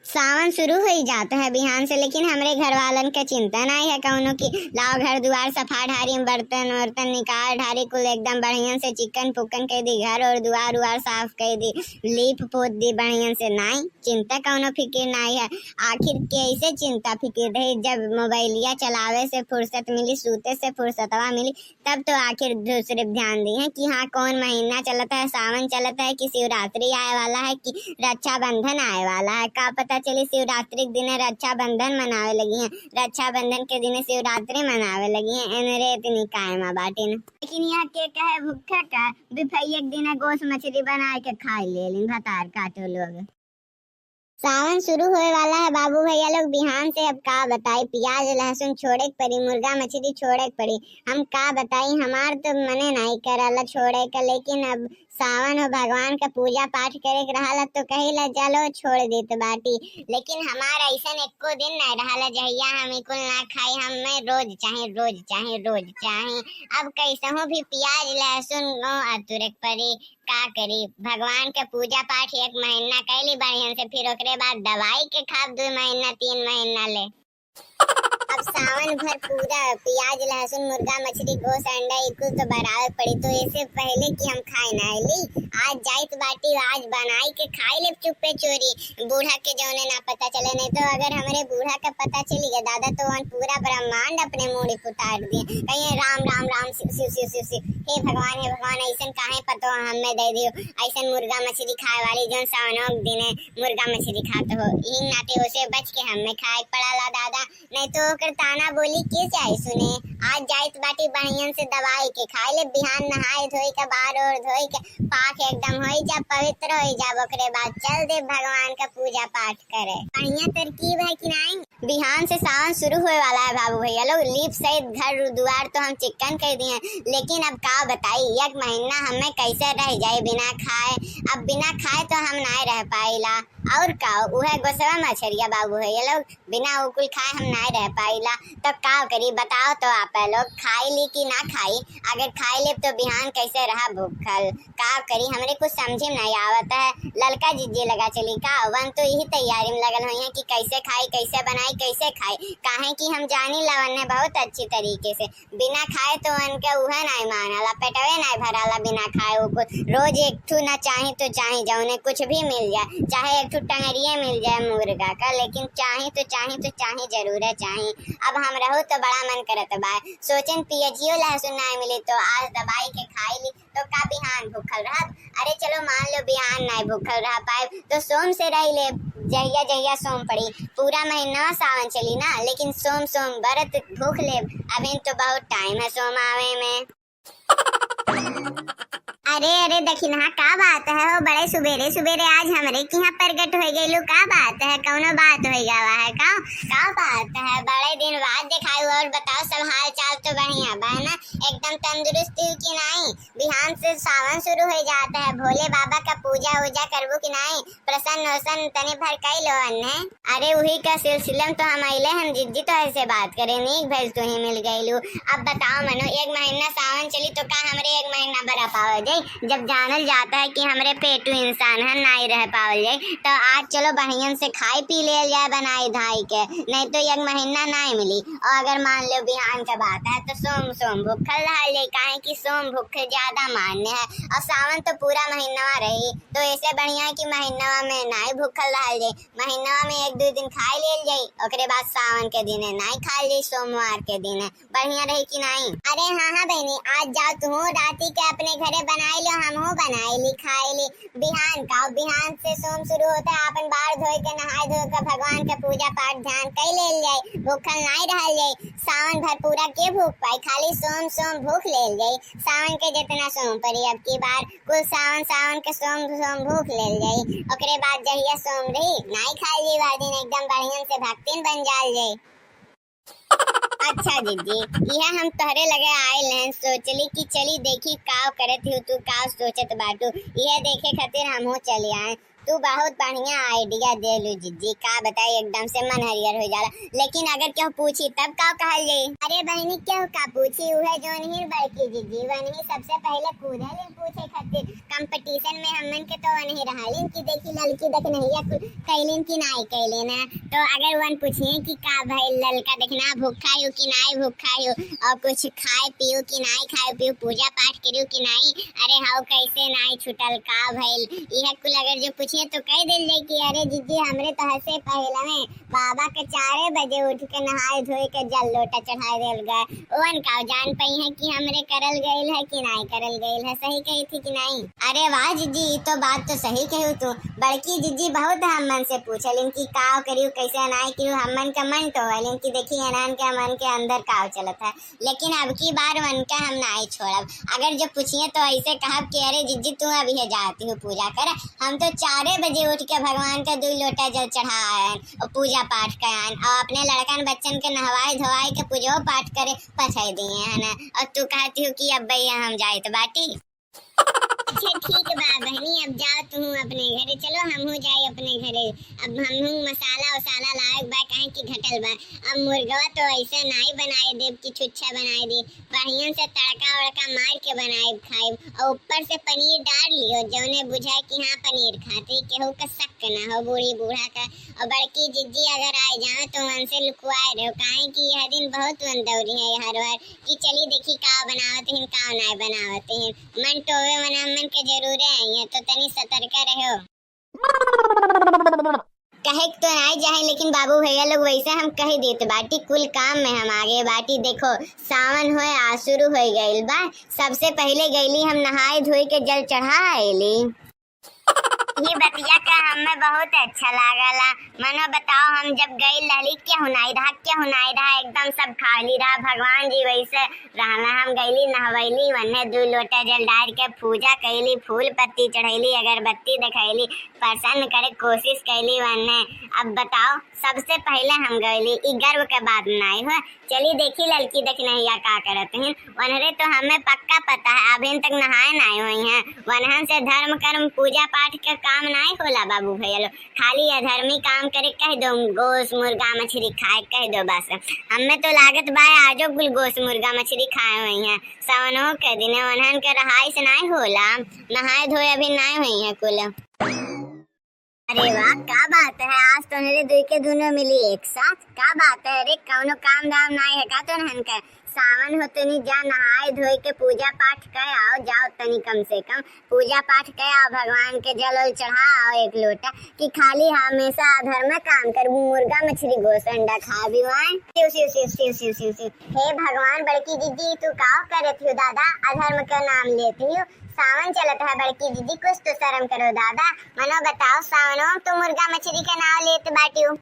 सावन शुरू हो ही जाता है बिहान से, लेकिन हमरे घर वालन के चिंता नहीं है कौनो की। लाओ घर दुआर सफा ढारी, बर्तन वर्तन निकाल ढारी, कुल एकदम बढ़िया से चिकन पुकन कर दी, घर और दुआर उआर साफ कर दी, लीप पोत दी बढ़िया से। नहीं चिंता कौनो फिक्र नहीं है। आखिर कैसे चिंता फिक्र रही, जब मोबाइलिया चलावे से फुर्सत मिली, सूते से फुर्सतवा मिली, तब तो आखिर दूसरे ध्यान दी है कि हाँ कौन महीना चलता है, सावन चलता है कि शिवरात्रि आए वाला है कि रक्षाबंधन आए वाला है। का पता चली शिवरात्रि के दिन रक्षाबंधन मनावे लगी हैं, रक्षाबंधन के दिन शिवरात्रि मनावे लगी हैं। एनरे इतनी कायमा बाटी न, लेकिन यहाँ के कहे भूखे का बिफई एक दिन गोश्त मछली बना के खा ले लिन भतार काटो लोग। सावन शुरू होए वाला है बाबू भैया लोग बिहान से। अब का बताई, प्याज लहसुन छोड़े के पड़ी, मुर्गा मछली छोड़े के पड़ी। हम का बताई, हमार तो मने नहीं करला छोड़े का, लेकिन अब सावन हो भगवान का पूजा पाठ करे के रहला तो कहिला चलो छोड़ देत बाटी। लेकिन हमारा ऐसा एको दिन नहीं रहला जहिया हम कुल ना खाई, हमें रोज चाहे रोज चाहे रोज चाहे। अब कैसहू भी प्याज लहसुन अतुरे पड़ी, का करी। भगवान के पूजा पाठ एक महीना कैली बढ़िया से, फिर ओकरे बाद दवाई के खाब 2 महीना 3 महीना ले। अब सावन भर पूरा प्याज लहसुन मुर्गा मछली गोश्त अंडा कुल तो बराबर पड़ी। तो इससे पहले कि हम खाए ना ली, आज जाइत बाटी आज बनाई के खाई ले चुप्पे चोरी, बूढ़ा के जौने ना पता चले। नहीं तो अगर हमारे बूढ़ा का पता चली गया दादा तो वन पूरा ब्रह्मांड अपने मुड़ी पुतार दिए, कहीं राम राम राम शिव शिव शिव शिव शिव। हे भगवान ऐसा काहे पतो हमें दे दियो, ऐसा मुर्गा मछली खाए वाली जौन सावनों दिन मुर्गा मछली खाते हो, हिंग नाते उसे बच के हमें खाए पड़ाला दादा। नहीं तो ओकर ताना बोली के चाहे सुने। आज जाइत बाटी बढ़िया से दवाई के खाई ले, बिहान नहाए धोई के बाहर और धोई के पाक एकदम होई जा पवित्र होई जा, ओकरे बाद चल दे भगवान का पूजा पाठ करे। बढ़िया तरकीब है कि नहीं। बिहान से सावन शुरू होए वाला है बाबू भैया लोग। लीप सहित घर दुआर तो हम चिकन कर दिए, लेकिन अब का बताई एक महीना हमें कैसे रह जाए बिना खाए। अब बिना खाए तो हम नहीं रह पाइला, और का उहे गोसवा मछरिया बाबू भैया लोग, बिना उकुल खाए हम नहीं रह पाइला। तो का करी बताओ तो आप लोग, खाई ली कि ना खाई। अगर खाई ले तो बिहान कैसे रहा भूखल, का करी हमरे कुछ समझे नहीं आवत है। ललका जीजे लगा चली का वन तो यही तैयारी में लगल हुई है कि कैसे खाई कैसे बनाई कैसे खाई। काहे कि हम जानी लवन ने बहुत अच्छी तरीके से, बिना खाए तो उनके उहे नहीं मानला, पेटवे नहीं भराला बिना खाए। वो रोज एक ठू ना चाहे तो चाहे जौने कुछ भी मिल जाए, चाहे एक ठू टंगरिया मिल जाए मुर्गा का, लेकिन चाहे तो जरूर है चाहे। अब हम रहो तो बड़ा मन करत बा, सोचन पियजियो लहसुन नहीं मिले तो आज दवाई के खाई ली तो का बिहान भूखल रहा। अरे चलो मान लो बिहान नहीं भूखल रह पाए तो सोम से रह ले, जहिया जहिया सोम पड़ी। पूरा महीना सावन चली ना, लेकिन सोम सोम व्रत भूख ले। अभी तो बहुत टाइम है सोम आवे में। अरे दखिना का बात है हो, बड़े सुबेरे सुबेरे आज हमरे की यहाँ प्रगट हो गई लो, का बात है कौनो बात हो गया है का बात है। बड़े दिन बाद दिखाई। और बताओ सब हाल चाल तो बढ़िया बा ना, एकदम तंदुरुस्ती की नहीं। बिहान से सावन शुरू हो जाता है, भोले बाबा का पूजा वूजा करबो कि नहीं, प्रसन्न वसन तने भर कई लो अन्ने। अरे वही का सिलसिला में तो हम अइले हम जिद्दी तो ऐसे बात करे नीक भेज तो ही मिल गई। अब बताओ मनो, एक महीना सावन चली तो का हमरे एक महीना भरा पाओ जाए। जब जानल जाता है कि हमरे पेटू इंसान है नहीं रह पावल जाए, तो आज चलो बढ़िया से खाई पी ले जाए बनाई धाई के, नहीं तो एक महीना नहीं मिली। और अगर मान लो बिहान का बात है तो सोम सोम भूखल रह ले, काहे कि सोम भूख ज्यादा मान्य है। और सावन तो पूरा महीना रही तो ऐसे बढ़िया है कि महीना में नहीं भूखल रह जाए, महीना में 1-2 दिन खाई ले जाए, ओकरे बाद सावन के दिन नहीं खा ले, सोमवार के दिन बढ़िया रही कि नहीं। अरे हाँ बहनी, आज जाओ तू राती के अपने घरे बनाई लो, हम बनाई ली खाई ली। बिहान से सोम शुरू होता है, अपन बाहर धोई के नहाए धो के भगवान का पूजा पाठ ध्यान कई ले जाए, भूखल नहीं रह जाए। सावन भर पूरा के भूख पाई, खाली सोम सोम भूख ले जाए। सावन के जितना सोम पड़ी अब की बार कुल सावन के सोम भूख ले जाए, ओकरे बाद जहिया सोम रही नहीं खाई ली वह दिन एकदम बढ़िया से भक्तिन बन जाल जाए। अच्छा दीदी, यह हम तोहरे लगे आए लें, सोचली कि चली देखी का करत हूँ तू का सोचत बाटू, यह देखे खातिर हम हो चले आए। तू बहुत बढ़िया आइडिया देलू जीजी, का बताई एकदम से मन हरियर हो जाला। लेकिन अगर क्यों पूछी तब का कहल जाई? अरे बहनी क्यों का पूछी, उहे जोन ही बड़की जीजी वही सबसे पहले कूदलिन पूछे खातिर। कंपटीशन में हमन के तो वही रहलिन कि देखी लड़की देख नहीं कैलिन कि नहीं कैलिन है। तो अगर वन पूछिए कि का भाई लड़का देखना भूखा हो कि नहीं भूखा हो, और कुछ खाए पियो कि नहीं खाए पियो, पूजा पाठ करियो कि नहीं, अरे हाउ कैसे नहीं छुटल का भइल, यह कुल अगर जो पूछिए तो कह दिल जाए कि अरे जीजी हमरे तो हसे पहले में बाबा के 4 बजे उठ के नहाए धोए के जल लोटा चढ़ाए दिल गए। ओवन का जान पाई है कि हमरे करल गइल है कि नहीं करल गइल है, सही कही थी कि नहीं? अरे वाह जीजी, तो बात तो सही कहू तू। बड़की जीजी बहुत हमन से पूछलिन कि का करियो कैसे नहीं करियो, हमन का मन तो हलिन कि देखी हनान के मन के अंदर का चलत है। लेकिन अब की बार मन का हम नहीं छोड़ब। अगर जो पूछिए तो ऐसे कहब कि अरे जीजी तू अभी है जाती हो पूजा कर, हम तो 4 बजे उठ के भगवान का 2 लोटा जल चढ़ाएं और पूजा पाठ कराएं और अपने लड़कन बच्चन के नहवाए धोवाए के पूजो पाठ करे पछाई दिए है ना। और तू कहती हो कि अब भैया हम जाए तो बाटी। अच्छा ठीक बा बहनी, अब जाओ तुम अपने घरे, चलो हमहू जाए अपने घरे। अब हमहू मसाला वसाला लाए बा काहे कि घटल बा। अब मुर्गवा तो ऐसे नहीं बनाए देव कि छुच्छा बनाए दे, बढ़िया से तड़का वड़का मार के बनाए खाए और ऊपर से पनीर डाल लियो जौने बुझाए कि हाँ पनीर खाते, केहू का शक ना हो बूढ़ी बूढ़ा का। और बड़की जिज्जी अगर आए जाए तो मन से लुकवाए रहो काहे कि यह दिन बहुत मन दौरी है हर बार कि चली देखी का बनावते हैं का नहीं बनावते हैं। मन टोवे मना मन के जरूर है तो तनी सतर्क रहो। कहे तो नहीं जाए लेकिन बाबू भैया लोग वैसे हम कह देते बाटी, कुल काम में हम आगे बाटी। देखो सावन होए आ शुरू हो गइल बा, सबसे पहले गईली हम नहाए धोए के जल चढ़ाएली। ये बतिया का हमें बहुत अच्छा लागला। मनो बताओ हम जब गई लहली क्या हुनाई रहा एकदम सब खाली रहा, भगवान जी वैसे रहना। हम गईली नहवैली वन्ने 2 लोटा जल डाल के पूजा कैली, फूल पत्ती चढ़ैली, अगरबत्ती दिखैली, प्रसन्न करे कोशिश कैली वन्ने। अब बताओ सबसे पहले हम गईली, ई गर्व के बात नहीं हो। चली देखी लड़की देख नहीं या का करत हैं वनरे तो हमें पक्का पता है अभी तक नहाए नहीं हुई हैं। वनहन से धर्म कर्म पूजा पाठ के काम नहीं होला बाबू भैया लोग, खाली अधर्मी काम करे कह दो, गोश्त मुर्गा मछली खाए कह दो बस। हमें तो लागत बा आजो कुल गोश्त मुर्गा मछली खाए हुई हैं, सावनों के दिन वनहन के रहाई से नहीं होला, नहाए धोए अभी नहीं हुई हैं कुल। अरे वाह का बात है, आज तो मेरे दुई के दोनों मिली एक साथ, का बात है। अरे कौनो काम धाम नहीं है का तो नहन का सावन होते नहीं जा नहाए धोए के पूजा पाठ कर आओ, जाओ तनी कम से कम पूजा पाठ कर आओ, भगवान के जल उल चढ़ाओ 1 लोटा कि खाली हमेशा अधर्म काम कर मुर्गा मछली गोश्त अंडा खा भी हे भगवान। बड़की दीदी तू का करत हो दादा, अधर्म का नाम लेती हो, सावन चलत है बड़की दीदी कुछ तो शर्म करो दादा। मनो बताओ सावनों तो मुर्गा मछली का नाम लेते बाटी हो।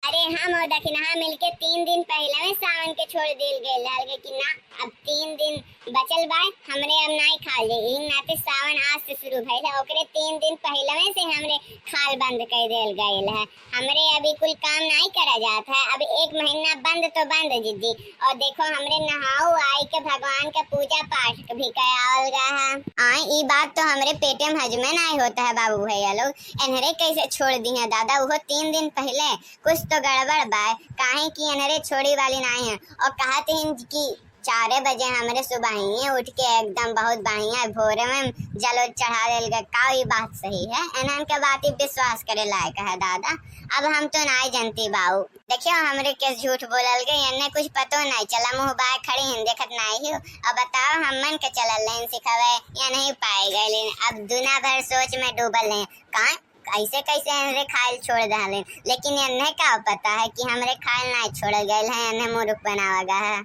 अरे हम और दखिना मिलके 3 दिन पहले में सावन के छोड़ दिल गए लाल कि ना अब 3 दिन बचल बा हमरे अब नहीं खा ले नाते सावन आज से शुरू भइल है, ओकरे 3 दिन पहले में से हमरे खाल बंद कर देल गइल है। हमरे अभी कुल काम नहीं करा जात है, अब 1 महीना बंद तो बंद दीदी। और देखो हमरे नहाओ आई के भगवान का पूजा पाठ भी करावल गया है। ई बात तो हमरे पेटे में हजमे नहीं होता है बाबू भैया लोग, इन्हरे कैसे छोड़ दी है दादा, वो 3 दिन पहले कुछ तो गड़बड़ बा काहे कि इन्हरे छोड़ी वाली नहीं है। और कहते हैं कि 4 बजे हमरे सुबह ही उठ के एकदम बहुत बढ़िया भोरे में जल चढ़ा दिल गए, का ये बात सही है? इन्हन के बात विश्वास करे लायक है दादा। अब हम तो नहीं जानती बाऊ, देखियो हमरे के झूठ बोलल गए, इन्हें कुछ पतो नहीं चला, मुँह बाय खड़ी हैं देखत नहीं हो। अब बताओ हमन के चलल लेन सिखावे या नहीं पाए गए, अब दुनिया भर सोच में डूबल हैं कहाँ कैसे कैसे हमरे खाइल छोड़ डाले। लेकिन इन्हें क्या पता है कि हमरे खाइल नहीं छोड़ गए हैं, इन्हें मूर्ख बनावा गया है।